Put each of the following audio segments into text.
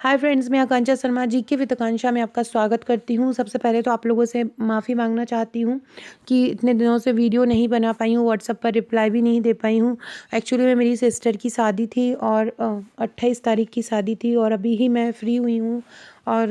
Hi friends, मैं आकांक्षा Sharma GK with आकांक्षा में आपका स्वागत करती हूँ। सबसे पहले तो आप लोगों से माफ़ी मांगना चाहती हूँ कि इतने दिनों से वीडियो नहीं बना पाई हूँ, व्हाट्सएप पर रिप्लाई भी नहीं दे पाई हूँ। एक्चुअली में मेरी सिस्टर की शादी थी और 28 तारीख की शादी थी और अभी ही मैं फ्री हुई हूँ और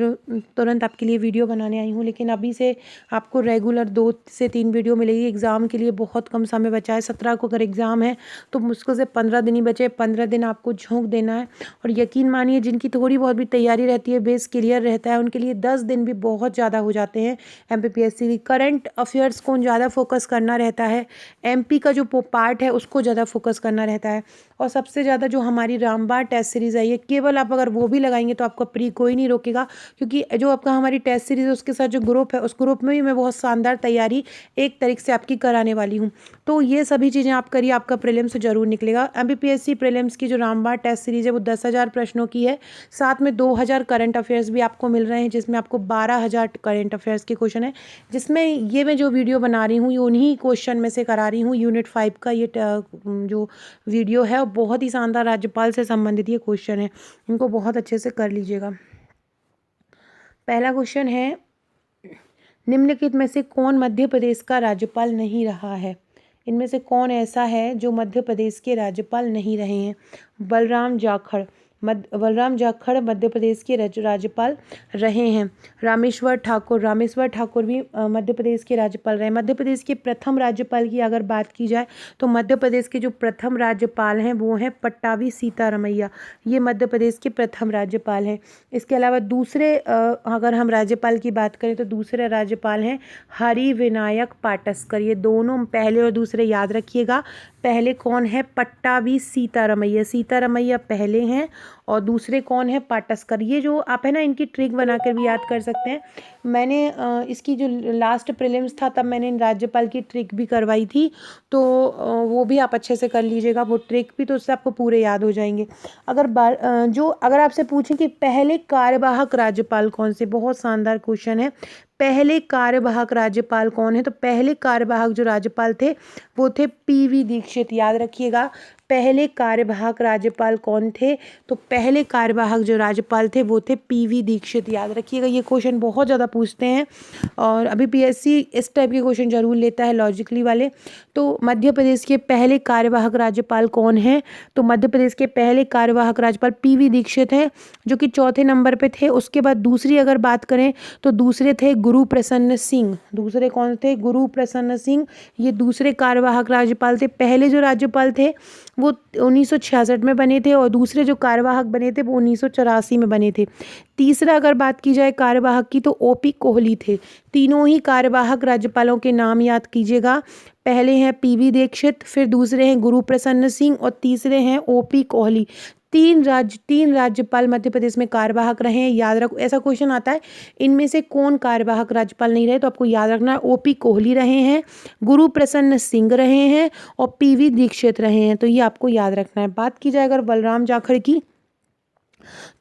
तुरंत आपके लिए वीडियो बनाने आई हूँ। लेकिन अभी से आपको रेगुलर 2 से 3 वीडियो मिलेगी। एग्ज़ाम के लिए बहुत कम समय बचा है। 17 को अगर एग्ज़ाम है तो मुश्किल से 15 दिन ही बचे। 15 दिन आपको झोंक देना है और यकीन मानिए जिनकी थोड़ी बहुत भी तैयारी रहती है, बेस क्लियर रहता है, उनके लिए 10 दिन भी बहुत ज़्यादा हो जाते हैं। एमपीपीएससी की करंट अफेयर्स को ज़्यादा फोकस करना रहता है, एमपी का जो पार्ट है उसको ज़्यादा फोकस करना रहता है। और सबसे ज़्यादा जो हमारी रामबाण टेस्ट सीरीज़ है, ये केवल आप अगर वो भी लगाएंगे तो आपका प्री कोई नहीं रोकेगा, क्योंकि जो आपका हमारी टेस्ट सीरीज़ है उसके साथ जो ग्रुप है, उस ग्रुप में भी मैं बहुत शानदार तैयारी एक तरीके से आपकी कराने वाली हूँ। तो ये सभी चीज़ें आप करिए, आपका प्रीलिम्स जरूर निकलेगा। एमपीपीएससी प्रीलिम्स की जो रामबाण टेस्ट सीरीज़ है वो 10,000 प्रश्नों की है। साथ में 2,000 करंट अफेयर्स भी आपको मिल रहे हैं, जिसमें आपको 12,000 करंट अफेयर्स के क्वेश्चन है। जिसमें ये मैं जो वीडियो बना रही हूँ ये उन्हीं क्वेश्चन में से करा रही हूँ। यूनिट 5 का ये जो वीडियो है वो बहुत ही शानदार राज्यपाल से संबंधित ये क्वेश्चन है, इनको बहुत अच्छे से कर लीजिएगा। पहला क्वेश्चन है, निम्नलिखित में से कौन मध्य प्रदेश का राज्यपाल नहीं रहा है? इनमें से कौन ऐसा है जो मध्य प्रदेश के राज्यपाल नहीं रहे हैं? बलराम जाखड़ मध्य प्रदेश के राज्यपाल रहे हैं। रामेश्वर ठाकुर भी मध्य प्रदेश के राज्यपाल रहे। मध्य प्रदेश के प्रथम राज्यपाल की अगर बात की जाए तो मध्य प्रदेश के जो प्रथम राज्यपाल हैं वो हैं पट्टाभी सीतारमैया। ये मध्य प्रदेश के प्रथम राज्यपाल हैं। इसके अलावा दूसरे अगर हम राज्यपाल की बात करें तो दूसरे राज्यपाल हैं हरिविनायक पाटस्कर। ये दोनों पहले और दूसरे याद रखिएगा। पहले कौन है? पट्टाभी सीतारमैया पहले हैं और दूसरे कौन है? पाटस्कर। ये जो आप है ना, इनकी ट्रिक बनाकर भी याद कर सकते हैं। मैंने इसकी जो लास्ट प्रीलिम्स था तब मैंने इन राज्यपाल की ट्रिक भी करवाई थी, तो वो भी आप अच्छे से कर लीजिएगा वो ट्रिक भी, तो उससे आपको पूरे याद हो जाएंगे। अगर आपसे पूछें कि पहले कार्यवाहक राज्यपाल कौन से, बहुत शानदार क्वेश्चन है। पहले कार्यवाहक राज्यपाल कौन है? तो पहले कार्यवाहक जो राज्यपाल थे वो थे पीवी दीक्षित। याद रखिएगा, पहले कार्यवाहक राज्यपाल कौन थे? तो पहले कार्यवाहक जो राज्यपाल थे वो थे पीवी दीक्षित। याद रखिएगा, ये क्वेश्चन बहुत ज़्यादा पूछते हैं और अभी पीएससी इस टाइप के क्वेश्चन जरूर लेता है, लॉजिकली वाले। तो मध्य प्रदेश के पहले कार्यवाहक राज्यपाल कौन है? तो मध्य प्रदेश के पहले कार्यवाहक राज्यपाल पीवी दीक्षित हैं, जो कि चौथे नंबर पे थे। उसके बाद दूसरी अगर बात करें तो दूसरे थे गुरु प्रसन्न सिंह। दूसरे कौन थे? गुरु प्रसन्न सिंह। ये दूसरे कार्यवाहक राज्यपाल थे। पहले जो राज्यपाल थे वो 1966 में बने थे और दूसरे जो कार्यवाहक बने थे वो 1984 में बने थे। तीसरा अगर बात की जाए कार्यवाहक की तो ओपी कोहली थे। तीनों ही कार्यवाहक राज्यपालों के नाम याद कीजिएगा। पहले हैं पीवी दीक्षित, फिर दूसरे हैं गुरु प्रसन्न सिंह और तीसरे हैं ओपी कोहली। तीन राज्यपाल मध्य प्रदेश में कार्यवाहक रहे हैं। याद रखो, ऐसा क्वेश्चन आता है इनमें से कौन कार्यवाहक राज्यपाल नहीं रहे, तो आपको याद रखना है ओपी कोहली रहे हैं, गुरु प्रसन्न सिंह रहे हैं और पीवी दीक्षित रहे हैं। तो ये आपको याद रखना है। बात की जाए अगर बलराम जाखड़ की,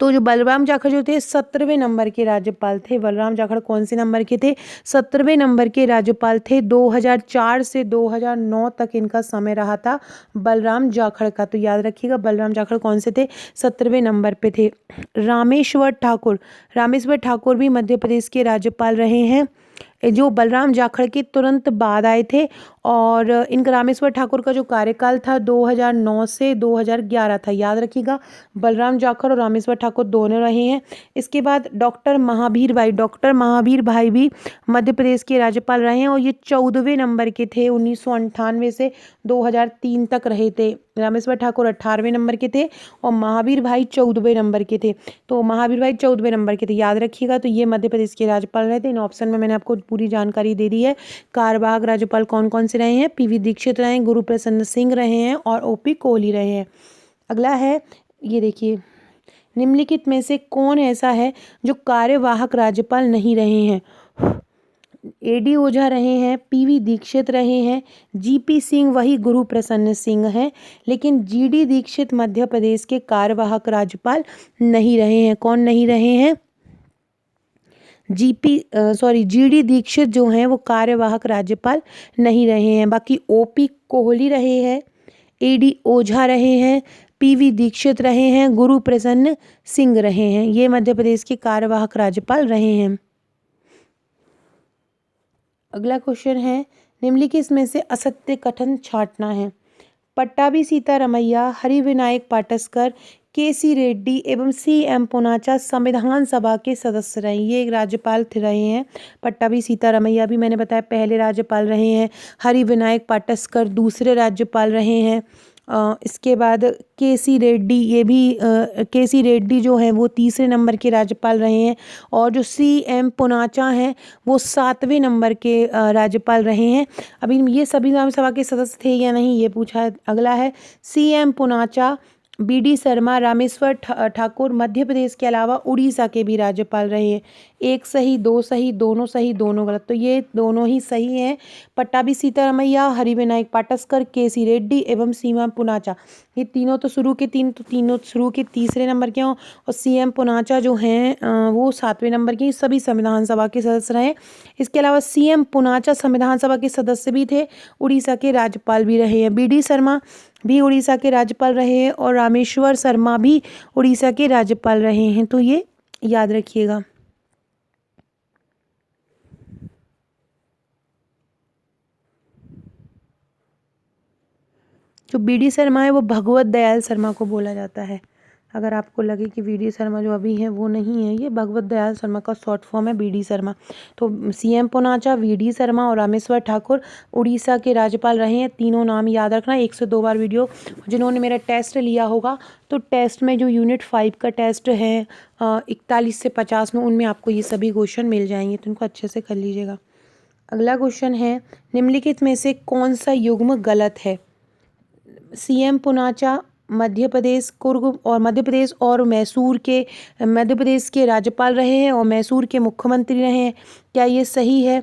तो जो बलराम जाखड़ जो थे 17वें नंबर के राज्यपाल थे। बलराम जाखड़ कौन से नंबर के थे? 17वें नंबर के राज्यपाल थे। 2004 से 2009 तक इनका समय रहा था बलराम जाखड़ का। तो याद रखिएगा बलराम जाखड़ कौन से थे? 17वें नंबर पे थे। रामेश्वर ठाकुर भी मध्य प्रदेश के राज्यपाल रहे हैं, जो बलराम जाखड़ के तुरंत बाद आए थे। और इनका रामेश्वर ठाकुर का जो कार्यकाल था 2009 से 2011 था। याद रखिएगा, बलराम जाखड़ और रामेश्वर ठाकुर दोनों रहे हैं। इसके बाद डॉक्टर महावीर भाई भी मध्य प्रदेश के राज्यपाल रहे हैं और ये 14वें नंबर के थे। 1998 से 2003 तक रहे थे। रामेश्वर ठाकुर 18वें नंबर के थे और महावीर भाई 14वें नंबर के थे। तो महावीर भाई 14वें नंबर के थे, याद रखिएगा। तो ये मध्य प्रदेश के राज्यपाल रहे थे। इन ऑप्शन में मैंने आपको पूरी जानकारी दे दी है। कार्यवाहक राज्यपाल कौन कौन से रहे हैं? पीवी दीक्षित रहे हैं, गुरु प्रसन्न सिंह रहे हैं और ओपी कोहली रहे हैं। अगला है, ये देखिए, निम्नलिखित में से कौन ऐसा है जो कार्यवाहक राज्यपाल नहीं रहे हैं? एडी ओझा रहे हैं, पीवी दीक्षित रहे हैं, जीपी सिंह वही गुरु प्रसन्न सिंह हैं, लेकिन जीडी दीक्षित मध्य प्रदेश के कार्यवाहक राज्यपाल नहीं रहे हैं। कौन नहीं रहे हैं? जीडी दीक्षित जो हैं वो कार्यवाहक राज्यपाल नहीं रहे हैं। बाकी ओपी कोहली रहे हैं, एडी ओझा रहे हैं, पीवी दीक्षित रहे हैं, गुरु प्रसन्न सिंह रहे हैं। ये मध्य प्रदेश के कार्यवाहक राज्यपाल रहे हैं। अगला क्वेश्चन है, निम्नलिखित में से असत्य कथन छांटना है। पट्टाभी सीतारमैया, हरिविनायक पाटस्कर, केसी रेड्डी एवं सीएम पुनाचा संविधान सभा के सदस्य रहे। ये एक राज्यपाल रहे हैं। पट्टाभी सीतारमैया भी मैंने बताया पहले राज्यपाल रहे हैं। हरिविनायक पाटस्कर दूसरे राज्यपाल रहे हैं। इसके बाद केसी रेड्डी, ये भी केसी रेड्डी जो है वो तीसरे नंबर के राज्यपाल रहे हैं। और जो सीएम पुनाचा हैं वो 7वें नंबर के राज्यपाल रहे हैं। अभी ये संविधान सभा के सदस्य थे या नहीं ये पूछा है। अगला है, सीएम पुनाचा, बीडी शर्मा, रामेश्वर ठाकुर मध्य प्रदेश के अलावा उड़ीसा के भी राज्यपाल रहे हैं। एक सही, दो सही, दोनों गलत, तो ये दोनों ही सही हैं। पट्टाभी सीतारमैया, हरिविनायक पाटस्कर, केसी रेड्डी एवं सीएम पुनाचा, ये तीनों तो शुरू के तीनों शुरू के तीसरे नंबर के हों। और सीएम पुनाचा जो हैं वो 7वें नंबर के, सभी संविधान सभा के सदस्य रहे। इसके अलावा सीएम पुनाचा संविधान सभा के सदस्य भी थे, उड़ीसा के राज्यपाल भी रहे हैं। बीडी शर्मा भी उड़ीसा के राज्यपाल रहे हैं और रामेश्वर शर्मा भी उड़ीसा के राज्यपाल रहे हैं। तो ये याद रखिएगा। जो बीडी शर्मा है वो भगवत दयाल शर्मा को बोला जाता है। अगर आपको लगे कि बीडी शर्मा जो अभी हैं वो नहीं है, ये भगवत दयाल शर्मा का शॉर्ट फॉर्म है बीडी शर्मा। तो सीएम पुनाचा, बीडी शर्मा और रामेश्वर ठाकुर उड़ीसा के राज्यपाल रहे हैं। तीनों नाम याद रखना। 1 से 2 बार वीडियो, जिन्होंने मेरा टेस्ट लिया होगा तो टेस्ट में जो यूनिट 5 का टेस्ट है 41 से 50 में, उनमें आपको ये सभी क्वेश्चन मिल जाएंगे, तो इनको अच्छे से कर लीजिएगा। अगला क्वेश्चन है, निम्नलिखित में से कौन सा युग्म गलत है। सीएम पुनाचा मध्य प्रदेश और मैसूर के मध्य प्रदेश के राज्यपाल रहे हैं और मैसूर के मुख्यमंत्री रहे हैं। क्या ये सही है?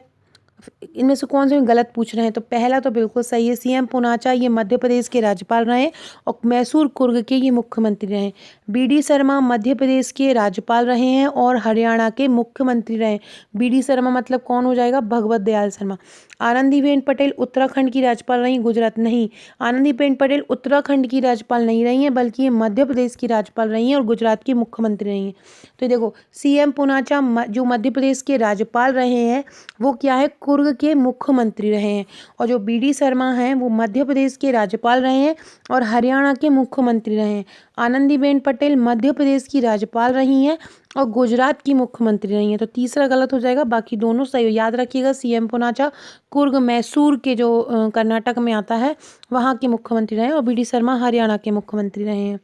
इनमें से कौन से गलत पूछ रहे हैं? तो पहला तो बिल्कुल सही है। सीएम पुनाचा ये मध्य प्रदेश के राज्यपाल रहे और मैसूर कुर्ग के ये मुख्यमंत्री रहे। बीडी शर्मा मध्य प्रदेश के राज्यपाल रहे हैं और हरियाणा के मुख्यमंत्री रहे। बीडी शर्मा मतलब कौन हो जाएगा? भगवत दयाल शर्मा। आनंदीबेन पटेल उत्तराखंड की राज्यपाल रही, गुजरात नहीं। आनंदीबेन पटेल उत्तराखंड की राज्यपाल नहीं रही हैं, बल्कि ये मध्य प्रदेश की राज्यपाल रही हैं और गुजरात की मुख्यमंत्री रही हैं। तो देखो, सीएम पुनाचा जो मध्य प्रदेश के राज्यपाल रहे हैं वो क्या है? कुर्ग के मुख्यमंत्री रहे हैं। और जो बीडी शर्मा हैं वो मध्य प्रदेश के राज्यपाल रहे हैं और हरियाणा के मुख्यमंत्री रहे हैं। आनंदीबेन पटेल मध्य प्रदेश की राज्यपाल रही हैं और गुजरात की मुख्यमंत्री रही हैं। तो तीसरा गलत हो जाएगा, बाकी दोनों सही। याद रखिएगा, सीएम पुनाचा कुर्ग मैसूर के जो कर्नाटक में आता है वहाँ के मुख्यमंत्री रहे और बीडी शर्मा हरियाणा के मुख्यमंत्री रहे हैं।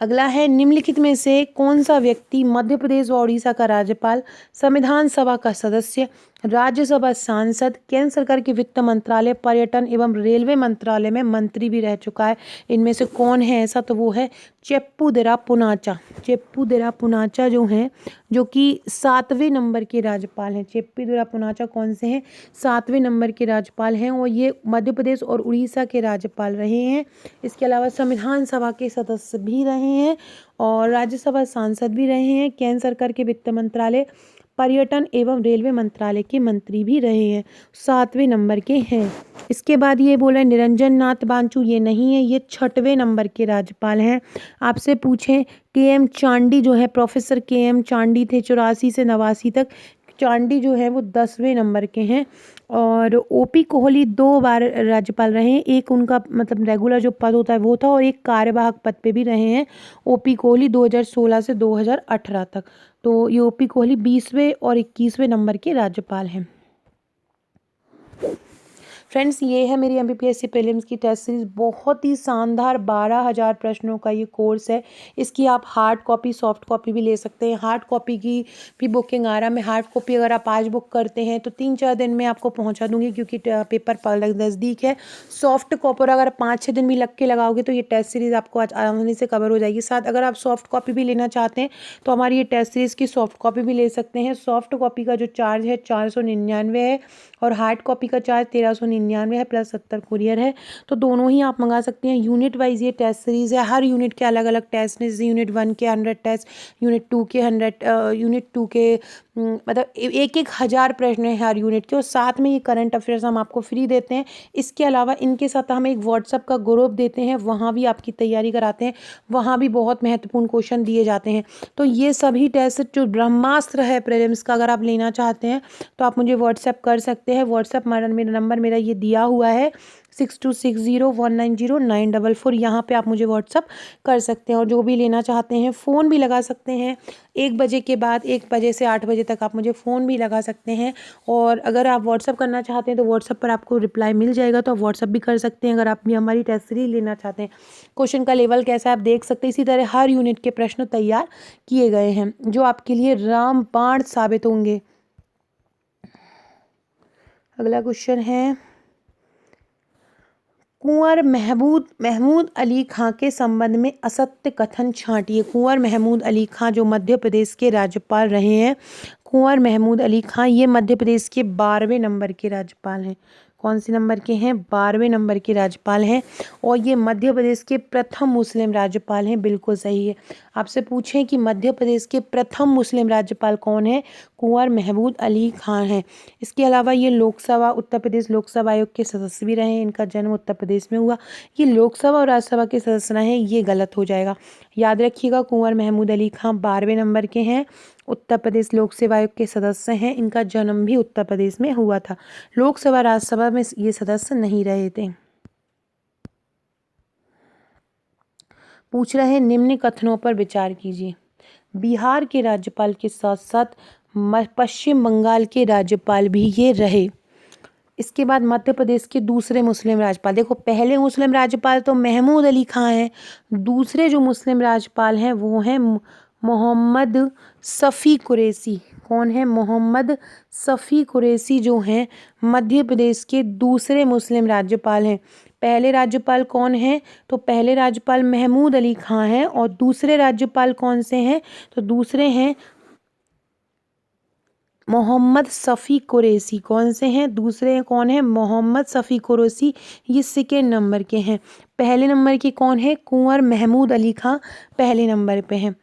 अगला है, निम्नलिखित में से कौन सा व्यक्ति मध्य प्रदेश व उड़ीसा का राज्यपाल, संविधान सभा का सदस्य, राज्यसभा सांसद, केंद्र सरकार के वित्त मंत्रालय, पर्यटन एवं रेलवे मंत्रालय में मंत्री भी रह चुका है? इनमें से कौन है ऐसा? तो वो है चेप्पुदिरा पुनाचा। चेप्पुदिरा पुनाचा जो हैं, जो कि 7वें नंबर के राज्यपाल हैं। चेप्पुदिरा पुनाचा कौन से हैं? 7वें नंबर के राज्यपाल हैं और ये मध्य प्रदेश और उड़ीसा के राज्यपाल रहे हैं। इसके अलावा संविधान सभा के सदस्य भी रहे हैं और राज्यसभा सांसद भी रहे हैं। केंद्र सरकार के वित्त मंत्रालय, पर्यटन एवं रेलवे मंत्रालय के मंत्री भी रहे हैं। 7वें नंबर के हैं। इसके बाद ये बोला निरंजन नाथ बांचू, ये नहीं है, ये 6वें नंबर के राज्यपाल हैं। आपसे पूछें केएम चांडी जो है, प्रोफेसर केएम चांडी थे 84 से 89 तक। चांडी जो है वो 10वें नंबर के हैं। और ओपी कोहली 2 बार राज्यपाल रहे हैं। एक उनका मतलब रेगुलर जो पद होता है वो था और एक कार्यवाहक पद पे भी रहे हैं। ओपी कोहली 2016 से 2018 तक। तो ये ओपी कोहली 20वें और 21वें नंबर के राज्यपाल हैं। फ्रेंड्स, ये है मेरी एमपीपीएससी प्रीलिम्स की टेस्ट सीरीज़। बहुत ही शानदार 12,000 प्रश्नों का ये कोर्स है। इसकी आप हार्ड कॉपी, सॉफ्ट कॉपी भी ले सकते हैं। हार्ड कॉपी की भी बुकिंग आ रहा है। मैं हार्ड कॉपी अगर आप आज बुक करते हैं तो 3-4 दिन में आपको पहुंचा दूंगी, क्योंकि पेपर नज़दीक है। सॉफ्ट कॉपी अगर 5-6 दिन भी लग के लगाओगे तो ये टेस्ट सीरीज़ आपको आज आसानी से कवर हो जाएगी। साथ अगर आप सॉफ्ट कॉपी भी लेना चाहते हैं तो हमारी ये टेस्ट सीरीज़ की सॉफ्ट कॉपी भी ले सकते हैं। सॉफ्ट कॉपी का जो चार्ज है 499 है और हार्ड कॉपी का चार्ज 1399 है प्लस 70 कुरियर है। तो दोनों ही आप मंगा सकते हैं। यूनिट वाइज ये टेस्ट सीरीज़ है, हर यूनिट के अलग अलग टेस्ट हैं। जैसे यूनिट 1 के 100 टेस्ट, यूनिट 2 के 100, यूनिट 2 के मतलब एक एक हज़ार प्रश्न है हर यूनिट के, और साथ में ये करंट अफेयर्स हम आपको फ्री देते हैं। इसके अलावा इनके साथ हम एक व्हाट्सअप का ग्रुप देते हैं, वहाँ भी आपकी तैयारी कराते हैं, वहाँ भी बहुत महत्वपूर्ण क्वेश्चन दिए जाते हैं। तो ये सभी टेस्ट जो ब्रह्मास्त्र है प्रीलिम्स का, अगर आप लेना चाहते हैं तो आप मुझे व्हाट्सएप कर सकते हैं। व्हाट्सएप मेरा नंबर मेरा ये दिया हुआ है 6260190944। यहाँ पे आप मुझे व्हाट्सअप कर सकते हैं और जो भी लेना चाहते हैं फ़ोन भी लगा सकते हैं। 1 बजे के बाद 1 बजे से 8 बजे तक आप मुझे फ़ोन भी लगा सकते हैं। और अगर आप व्हाट्सअप करना चाहते हैं तो व्हाट्सअप पर आपको रिप्लाई मिल जाएगा, तो आप व्हाट्सअप भी कर सकते हैं। अगर आप भी हमारी टेस्ट सीरीज लेना चाहते हैं, क्वेश्चन का लेवल कैसा है आप देख सकते हैं। इसी तरह हर यूनिट के प्रश्न तैयार किए गए हैं जो आपके लिए रामबाण साबित होंगे। अगला क्वेश्चन है, कुंवर महमूद अली खां के संबंध में असत्य कथन छांटिए। कुंवर महमूद अली खां जो मध्य प्रदेश के राज्यपाल रहे हैं, कुंवर महमूद अली खां ये मध्य प्रदेश के 12वें नंबर के राज्यपाल हैं। कौन से नंबर के हैं? 12वें नंबर के राज्यपाल हैं। और ये मध्य प्रदेश के प्रथम मुस्लिम राज्यपाल हैं। बिल्कुल सही है। आपसे पूछें कि मध्य प्रदेश के प्रथम मुस्लिम राज्यपाल कौन है? कुंवर महमूद अली खां हैं। इसके अलावा ये लोकसभा उत्तर प्रदेश लोकसभा आयोग के सदस्य भी रहे हैं। इनका जन्म उत्तर प्रदेश में हुआ। ये लोकसभा और राज्यसभा के सदस्य रहे हैं, ये गलत हो जाएगा। याद रखिएगा, कुंवर महमूद अली खां 12वें नंबर के हैं, उत्तर प्रदेश लोक सेवा आयोग के सदस्य हैं। इनका जन्म भी उत्तर प्रदेश में हुआ था। लोकसभा राज्यसभा में ये सदस्य नहीं रहे थे। पूछ रहे हैं निम्न कथनों पर विचार कीजिए। बिहार के राज्यपाल के साथ साथ पश्चिम बंगाल के राज्यपाल भी ये रहे। इसके बाद मध्य प्रदेश के दूसरे मुस्लिम राज्यपाल, देखो पहले मुस्लिम राज्यपाल तो महमूद अली खां हैं, दूसरे जो मुस्लिम राज्यपाल हैं वो हैं मोहम्मद शफी कुरैशी। कौन है? मोहम्मद शफी कुरैशी जो हैं मध्य प्रदेश के दूसरे मुस्लिम राज्यपाल हैं। पहले राज्यपाल कौन है? तो पहले राज्यपाल महमूद अली खां हैं, और दूसरे राज्यपाल कौन से हैं? तो दूसरे हैं मोहम्मद शफी कुरैशी। कौन से हैं? दूसरे हैं कौन है? मोहम्मद शफी कुरैशी, ये सेकेंड नंबर के हैं। पहले नंबर के कौन है? कुंवर महमूद अली खां पहले नंबर पे हैं।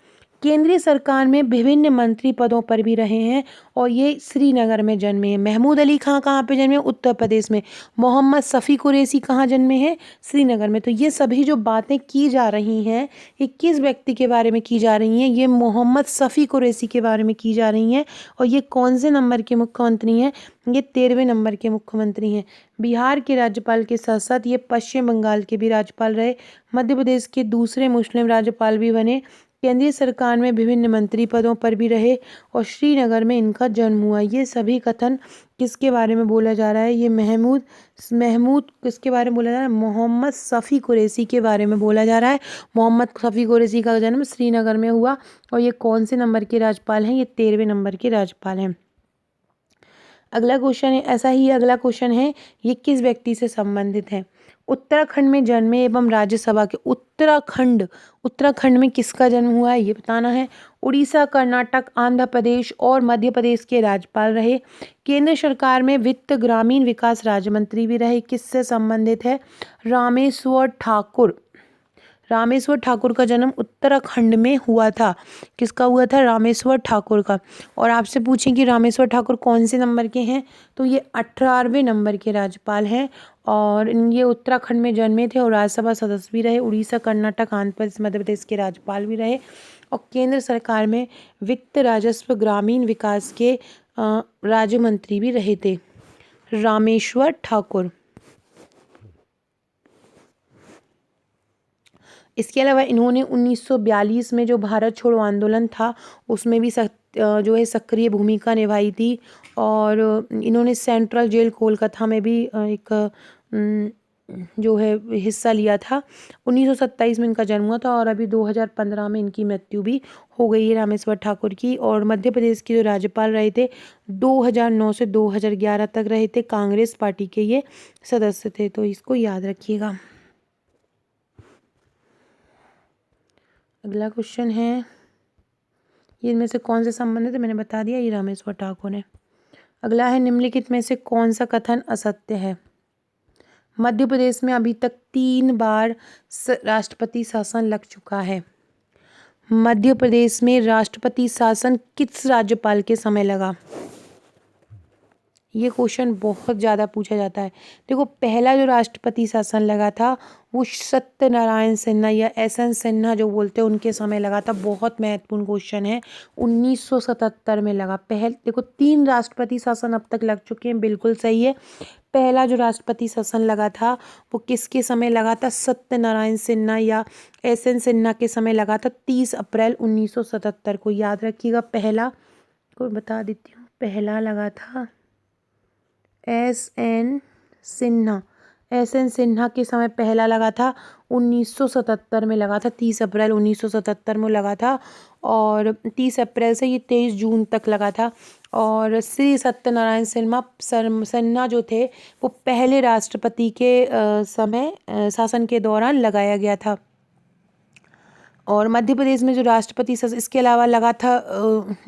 केंद्रीय सरकार में विभिन्न मंत्री पदों पर भी रहे हैं, और ये श्रीनगर में जन्मे हैं। महमूद अली खां कहाँ पे जन्मे? उत्तर प्रदेश में। मोहम्मद शफी कुरैशी कहाँ जन्मे हैं? श्रीनगर में। तो ये सभी जो बातें की जा रही हैं, ये किस व्यक्ति के बारे में की जा रही हैं? ये मोहम्मद शफी कुरैशी के बारे में की जा रही हैं। और ये कौन से नंबर के मुख्यमंत्री हैं? ये 13वें नंबर के मुख्यमंत्री हैं। बिहार के राज्यपाल के साथ साथ ये पश्चिम बंगाल के भी राज्यपाल रहे, मध्य प्रदेश के दूसरे मुस्लिम राज्यपाल भी बने, केंद्रीय सरकार में विभिन्न मंत्री पदों पर भी रहे, और श्रीनगर में इनका जन्म हुआ। ये सभी कथन किसके बारे में बोला जा रहा है? ये महमूद किसके बारे में बोला जा रहा है? मोहम्मद शफी कुरैशी के बारे में बोला जा रहा है। मोहम्मद शफी कुरैशी का जन्म श्रीनगर में हुआ, और ये कौन से नंबर के राज्यपाल हैं? ये 13वें नंबर के राज्यपाल हैं। अगला क्वेश्चन है, ऐसा ही अगला क्वेश्चन है, ये किस व्यक्ति से संबंधित है? उत्तराखंड में जन्मे एवं राज्यसभा के उत्तराखंड में किसका जन्म हुआ है ये बताना है। उड़ीसा, कर्नाटक, आंध्र प्रदेश और मध्य प्रदेश के राज्यपाल रहे। केंद्र सरकार में वित्त ग्रामीण विकास राज्य मंत्री भी रहे। किससे संबंधित है? रामेश्वर ठाकुर। रामेश्वर ठाकुर का जन्म उत्तराखंड में हुआ था। किसका हुआ था? रामेश्वर ठाकुर का। और आपसे पूछें कि रामेश्वर ठाकुर कौन से नंबर के हैं, तो ये 18वें नंबर के राज्यपाल हैं, और ये उत्तराखंड में जन्मे थे और राज्यसभा सदस्य भी रहे। उड़ीसा, कर्नाटक, आंध्र प्रदेश, मध्य प्रदेश के राज्यपाल भी रहे, और केंद्र सरकार में वित्त, राजस्व, ग्रामीण विकास के राज्य मंत्री भी रहे थे। रामेश्वर ठाकुर। इसके अलावा इन्होंने 1942 में जो भारत छोड़ो आंदोलन था उसमें भी जो है सक्रिय भूमिका निभाई थी, और इन्होंने सेंट्रल जेल कोलकाता में भी एक जो है हिस्सा लिया था। 1927 में इनका जन्म हुआ था, और अभी 2015 में इनकी मृत्यु भी हो गई है रामेश्वर ठाकुर की। और मध्य प्रदेश के जो राज्यपाल रहे थे 2009 से 2011 तक रहे थे। कांग्रेस पार्टी के ये सदस्य थे, तो इसको याद रखिएगा। अगला क्वेश्चन है, ये इनमें से कौन से संबंधित है? मैंने बता दिया, ये रामेश्वर ठाकुर है। अगला है निम्नलिखित में से कौन सा कथन असत्य है। मध्य प्रदेश में अभी तक 3 बार राष्ट्रपति शासन लग चुका है। मध्य प्रदेश में राष्ट्रपति शासन किस राज्यपाल के समय लगा? ये क्वेश्चन बहुत ज़्यादा पूछा जाता है। देखो, पहला जो राष्ट्रपति शासन लगा था वो सत्यनारायण सिन्हा या एस.एन. सिन्हा जो बोलते हैं उनके समय लगा था। बहुत महत्वपूर्ण क्वेश्चन है। 1977 में लगा। देखो 3 राष्ट्रपति शासन अब तक लग चुके हैं, बिल्कुल सही है। पहला जो राष्ट्रपति शासन लगा था वो किसके समय लगा था? सत्यनारायण सिन्हा या एस.एन. सिन्हा के समय लगा था 30 अप्रैल 1977 को। याद रखिएगा। पहला को बता देती हूँ, पहला लगा था एस.एन. सिन्हा। एस.एन. सिन्हा के समय पहला लगा था 1977 में लगा था। 30 अप्रैल 1977 में लगा था और 30 अप्रैल से ये 23 जून तक लगा था। और श्री सत्यनारायण सिन्हा जो थे वो पहले राष्ट्रपति के समय शासन के दौरान लगाया गया था। और मध्य प्रदेश में जो राष्ट्रपति शासन इसके अलावा लगा था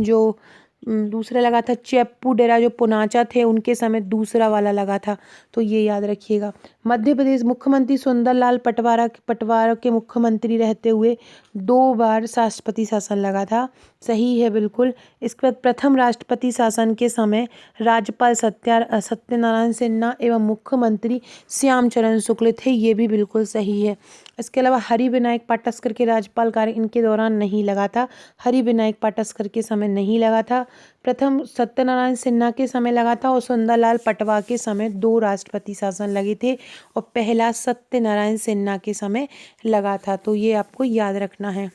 जो दूसरा लगा था चेप्पू डेरा जो पुनाचा थे उनके समय दूसरा वाला लगा था। तो ये याद रखिएगा। मध्य प्रदेश मुख्यमंत्री सुंदरलाल पटवार के मुख्यमंत्री रहते हुए 2 बार राष्ट्रपति शासन लगा था। सही है बिल्कुल। इसके बाद प्रथम राष्ट्रपति शासन के समय राज्यपाल सत्यनारायण सिन्हा एवं मुख्यमंत्री श्यामचरण शुक्ल थे। ये भी बिल्कुल सही है। इसके अलावा हरिविनायक पाटस्कर के राज्यपाल कार्य इनके दौरान नहीं लगा था। हरिविनायक पाटस्कर के समय नहीं लगा था। प्रथम सत्यनारायण सिन्हा के समय लगा था और सुंदरलाल पटवा के समय 2 राष्ट्रपति शासन लगे थे और पहला सत्यनारायण सिन्हा के समय लगा था। तो ये आपको याद रखना है।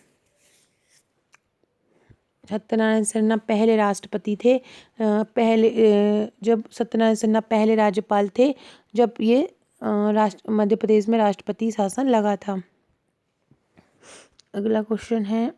सत्यनारायण सिन्हा पहले राष्ट्रपति थे। जब सत्यनारायण सिन्हा पहले राज्यपाल थे जब ये मध्य प्रदेश में राष्ट्रपति शासन लगा था। अगला क्वेश्चन है,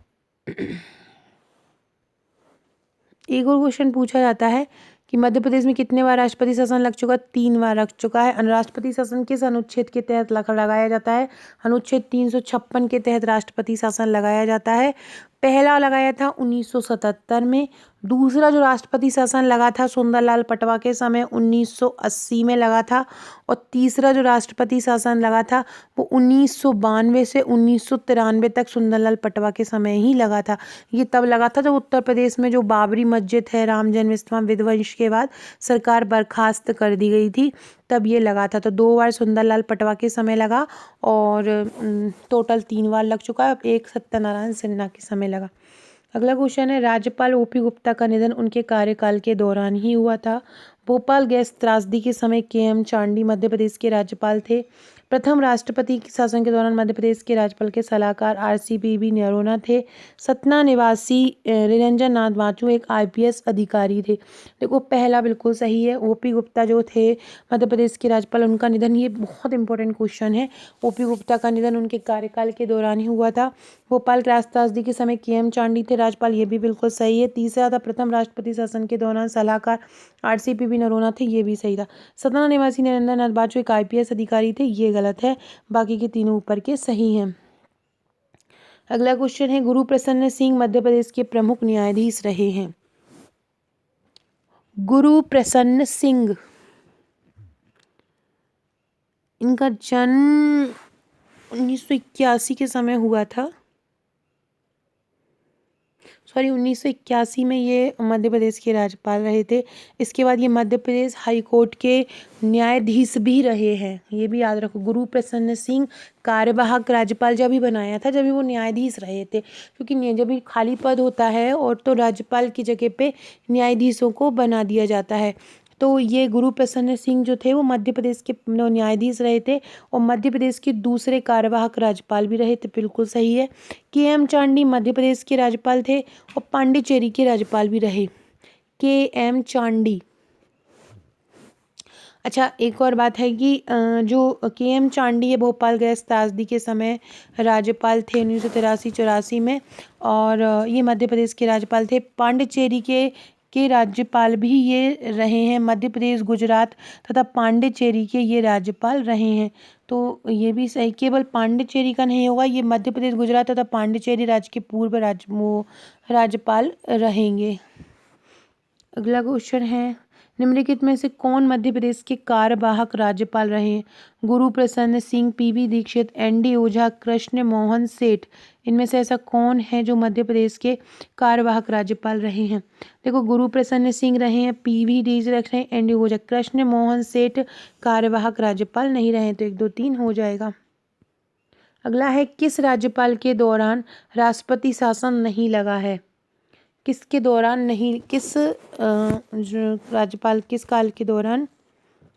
एक और क्वेश्चन पूछा जाता है कि मध्य प्रदेश में कितने बार राष्ट्रपति शासन लग चुका? 3 बार लग चुका है। राष्ट्रपति शासन किस अनुच्छेद के तहत लगाया जाता है? अनुच्छेद 356 के तहत राष्ट्रपति शासन लगाया जाता है। पहला लगाया था 1977 में। दूसरा जो राष्ट्रपति शासन लगा था सुंदरलाल पटवा के समय 1980 में लगा था और तीसरा जो राष्ट्रपति शासन लगा था वो 1992 से 1993 तक सुंदरलाल पटवा के समय ही लगा था। ये तब लगा था जब उत्तर प्रदेश में जो बाबरी मस्जिद है राम जन्मस्थान विध्वंस के बाद सरकार बर्खास्त कर दी गई थी, तब ये लगा था। तो 2 बार सुंदरलाल पटवा के समय लगा और टोटल 3 बार लग चुका है। एक सत्यनारायण सिन्हा के समय लगा। अगला क्वेश्चन है, राज्यपाल ओपी गुप्ता का निधन उनके कार्यकाल के दौरान ही हुआ था। भोपाल गैस त्रासदी के समय के.एम. चांडी मध्य प्रदेश के राज्यपाल थे। प्रथम राष्ट्रपति शासन के दौरान मध्य प्रदेश के राज्यपाल के सलाहकार RCPB नरोना थे। सतना निवासी निरंजन नाथ बांचू एक IPS अधिकारी थे। देखो पहला बिल्कुल सही है। ओपी गुप्ता जो थे मध्य प्रदेश के राज्यपाल, उनका निधन, ये बहुत इंपॉर्टेंट क्वेश्चन है। ओपी गुप्ता का निधन उनके कार्यकाल के दौरान ही हुआ था। भोपाल गैस त्रासदी के समय के.एम. चांडी थे राज्यपाल, ये भी बिल्कुल सही है। तीसरा था प्रथम राष्ट्रपति शासन के दौरान सलाहकार RCPB नरोना थे, ये भी सही था। सतना निवासी निरंजन नाथ बांचू एक IPS अधिकारी थे, ये गलत है। बाकी के तीनों ऊपर के सही हैं। अगला क्वेश्चन है, गुरु प्रसन्न सिंह मध्य प्रदेश के प्रमुख न्यायाधीश रहे हैं। गुरु प्रसन्न सिंह, इनका जन्म 1981 के समय हुआ था। 1981 में ये मध्य प्रदेश के राज्यपाल रहे थे। इसके बाद ये मध्य प्रदेश हाई कोर्ट के न्यायाधीश भी रहे हैं, ये भी याद रखो। गुरु प्रसन्न सिंह कार्यवाहक राज्यपाल जब भी बनाया था जब भी वो न्यायाधीश रहे थे, क्योंकि जब भी खाली पद होता है और तो राज्यपाल की जगह पे न्यायाधीशों को बना दिया जाता है। तो ये गुरु प्रसन्न सिंह जो थे वो मध्य प्रदेश के न्यायाधीश रहे थे और मध्य प्रदेश के दूसरे कार्यवाहक राज्यपाल भी रहे थे, बिल्कुल सही है। के.एम. चांडी मध्य प्रदेश के राज्यपाल थे और पांडिचेरी के राज्यपाल भी रहे। के.एम. चांडी। अच्छा, एक और बात है कि जो के.एम. चांडी है भोपाल गैस त्रासदी के समय राज्यपाल थे 1983-84 में और ये मध्य प्रदेश के राज्यपाल थे। पांडिचेरी के राज्यपाल भी ये रहे हैं। मध्य प्रदेश, गुजरात तथा पांडिचेरी के ये राज्यपाल रहे हैं। तो ये भी सही, केवल पांडिचेरी का नहीं होगा, ये मध्य प्रदेश, गुजरात तथा पांडिचेरी राज्य के पूर्व राज्यपाल रहेंगे। अगला क्वेश्चन है, निम्नलिखित में से कौन मध्य प्रदेश के कार्यवाहक राज्यपाल रहे हैं? गुरु प्रसन्न सिंह, पीवी दीक्षित, एनडी ओझा, कृष्ण मोहन सेठ। इनमें से ऐसा कौन है जो मध्य प्रदेश के कार्यवाहक राज्यपाल रहे हैं? देखो, गुरु प्रसन्न सिंह रहे हैं, पीवी दीक्षित रहे हैं, एनडी ओझा। कृष्ण मोहन सेठ कार्यवाहक राज्यपाल नहीं रहे, तो 1 2 3 हो जाएगा। अगला है, किस राज्यपाल के दौरान राष्ट्रपति शासन नहीं लगा है? किसके दौरान नहीं, जो राज्यपाल किस काल के दौरान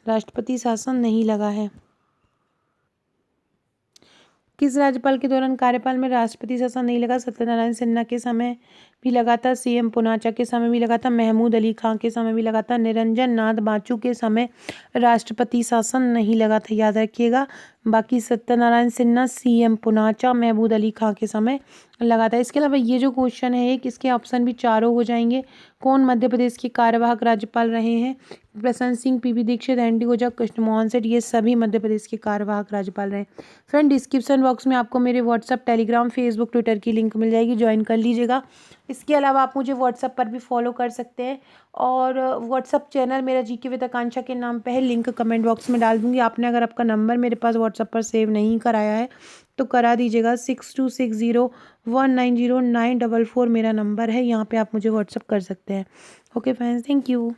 राष्ट्रपति शासन नहीं लगा है? किस राज्यपाल के दौरान कार्यकाल में राष्ट्रपति शासन नहीं लगा? सत्यनारायण सिन्हा के समय भी लगा था, सीएम पूनाचा के समय भी लगा था, महमूद अली खां के समय भी लगा था, निरंजन नाथ बांचू के समय राष्ट्रपति शासन नहीं लगा था, याद रखिएगा। बाकी सत्यनारायण सिन्हा, सीएम पूनाचा, महमूद अली खां के समय लगा था। इसके अलावा ये जो क्वेश्चन है एक, इसके ऑप्शन भी चारों हो जाएंगे। कौन मध्य प्रदेश के कार्यवाहक राज्यपाल रहे हैं? प्रसन्न सिंह, पीवी दीक्षित, एनडी ओझा, कृष्ण मोहन सेठ, ये सभी मध्य प्रदेश के कार्यवाहक राज्यपाल रहे। फ्रेंड, डिस्क्रिप्शन बॉक्स में आपको मेरे व्हाट्सअप, टेलीग्राम, फेसबुक, ट्विटर की लिंक मिल जाएगी, ज्वाइन कर लीजिएगा। इसके अलावा आप मुझे व्हाट्सअप पर भी फॉलो कर सकते हैं, और व्हाट्सअप चैनल मेरा जीके विद आकांक्षा के नाम पे है, लिंक कमेंट बॉक्स में डाल दूंगी। आपने अगर आपका नंबर मेरे पास व्हाट्सअप पर सेव नहीं कराया है तो करा दीजिएगा। 6260190944 मेरा नंबर है, यहाँ पे आप मुझे व्हाट्सअप कर सकते हैं। Okay friends, thank you.